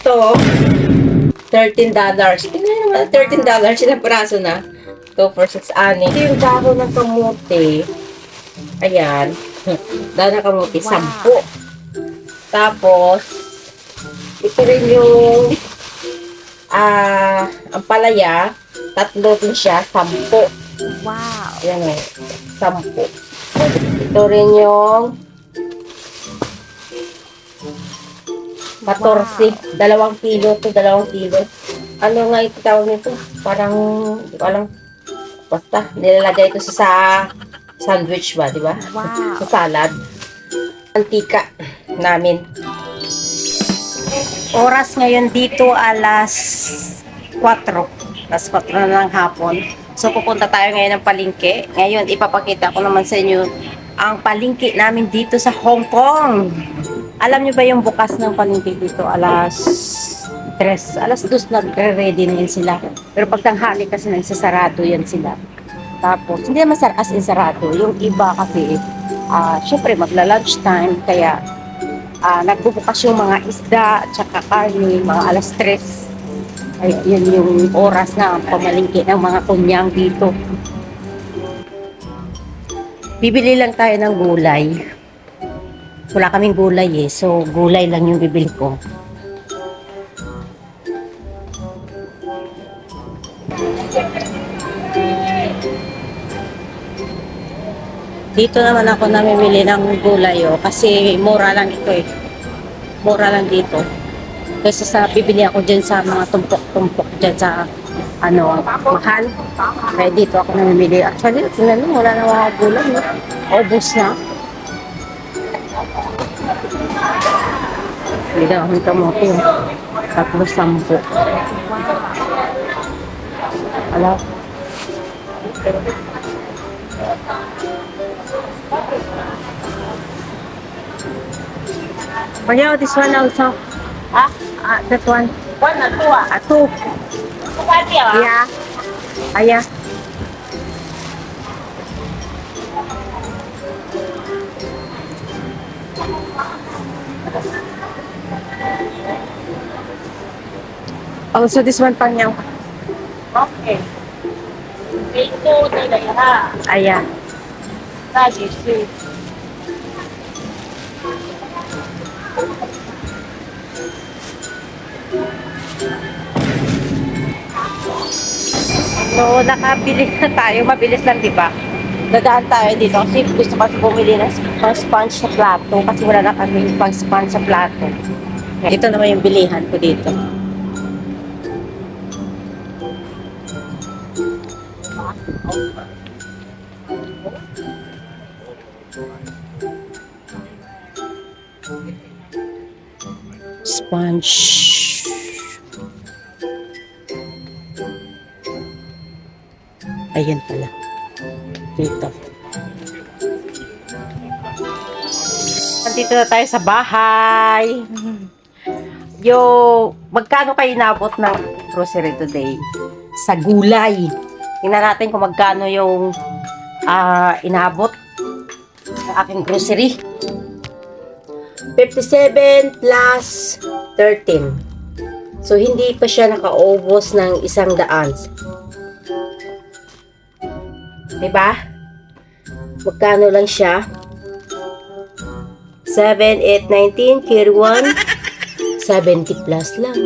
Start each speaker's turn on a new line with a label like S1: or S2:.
S1: Ito, $13. Tingnan naman, $13 na praso na. 2 for 6, ani. Ito yung dahon ng kamote. Ayan. Dahon ng kamote, 10. Tapos, ito rin yung ampalaya. 3 din siya, 10.
S2: Wow.
S1: Ayan o, 10. Ito rin yung 14. 2 kilo to, 2 kilo. Ano nga ito tawag nito? Parang, hindi ko alam. Basta, nilalagay ito sa sandwich ba, di ba?
S2: Wow.
S1: Sa salad. Antika namin. Oras ngayon dito alas 4. Alas 4 na ng hapon. So, pupunta tayo ngayon ng palengke. Ngayon, ipapakita ko naman sa inyo ang palengke namin dito sa Hong Kong. Alam niyo ba yung bukas ng palengke dito? Alas 3. Alas 2 nagre-ready na yun sila. Pero pag tanghali kasi nagsasarado yan sila. Tapos, hindi naman as in sarado. Yung iba kasi, syempre magla-lunch time. Kaya, nagbubukas yung mga isda at saka karne, mga alas 3. Ay, yun yung oras na pamalingki ng mga kunyang dito. Bibili lang tayo ng gulay. Wala kaming gulay eh. So, gulay lang yung bibili ko. Dito naman ako namimili ng gulay kasi mura lang ito eh. Mura lang dito. Kasi sa bibili ako dyan sa mga tumpok-tumpok dyan sa mahal. Kaya dito ako namimili. Actually, tingnan mo, wala na mga gulay. Obos na. Hindi na akong kamote. 3-10. Alam. Kaya, this one also. That one.
S2: 1 na 2.
S1: 2.
S2: Bukati
S1: Yeah. Aya. Also, this one pang yang.
S2: Okay. Ito nila ha.
S1: Aya.
S2: Lagi si.
S1: So, nakabili na tayo. Mabilis lang, di ba? Dadaan tayo dito kasi gusto kasi bumili ng sponge sa plato kasi wala na kami pang sponge sa plato. Ito naman yung bilihan ko dito. Sponge. Ayun pala. Dito. Nandito na tayo sa bahay. Magkano kayo inabot ng grocery today? Sa gulay. Tingnan natin kung magkano yung inabot ng aking grocery. 57 plus 13. So, hindi pa siya nakaubos ng 100. Diba? Magkano lang siya? 7, 8, 19, Kir 1, 70 plus lang.